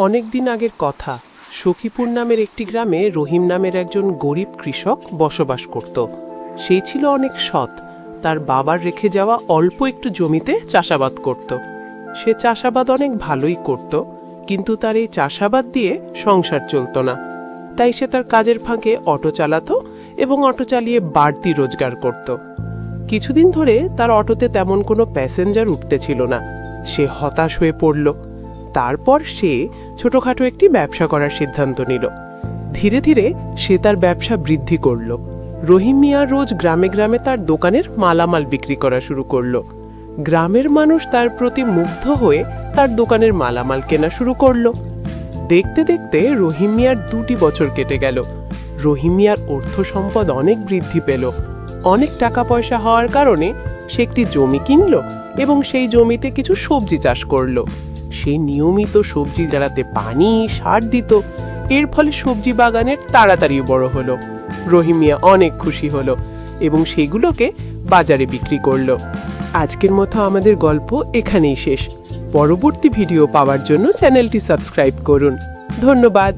অনেক দিন আগের কথা। সখীপুর নামের একটি গ্রামে রহিম নামের একজন গরিব কৃষক বসবাস করত। সেই ছিল অনেক সৎ। তার বাবার রেখে যাওয়া অল্প একটু জমিতে চাষাবাদ করত। সে চাষাবাদ অনেক ভালোই করত, কিন্তু তার এই চাষাবাদ দিয়ে সংসার চলত না। তাই সে তার কাজের ফাঁকে অটো চালাতো এবং অটো চালিয়ে বাড়তি রোজগার করত। কিছুদিন ধরে তার অটোতে তেমন কোনো প্যাসেঞ্জার উঠতেছিল না। সে হতাশ হয়ে পড়ল। তারপর সে ছোটখাটো একটি ব্যবসা করার সিদ্ধান্ত নিল। ধীরে ধীরে সে তার ব্যবসা বৃদ্ধি করল। রহিম মিয়া রোজ গ্রামে গ্রামে তার দোকানের মালামাল বিক্রি করা শুরু করলো। গ্রামের মানুষ তার প্রতি মুগ্ধ হয়ে তার দোকানের মালামাল কেনা শুরু করলো। দেখতে দেখতে রহিম মিয়ার 2টি বছর কেটে গেল। রহিম মিয়ার অর্থ সম্পদ অনেক বৃদ্ধি পেল। অনেক টাকা পয়সা হওয়ার কারণে সে একটি জমি কিনল এবং সেই জমিতে কিছু সবজি চাষ করলো। সে নিয়মিত সবজি গাড়াতে পানি সার দিত। এর ফলে সবজি বাগানের তাড়াতাড়ি বড় হলো। রহিম মিয়া অনেক খুশি হলো এবং সেগুলোকে বাজারে বিক্রি করলো। আজকের মতো আমাদের গল্প এখানেই শেষ। পরবর্তী ভিডিও পাওয়ার জন্য চ্যানেলটি সাবস্ক্রাইব করুন। ধন্যবাদ।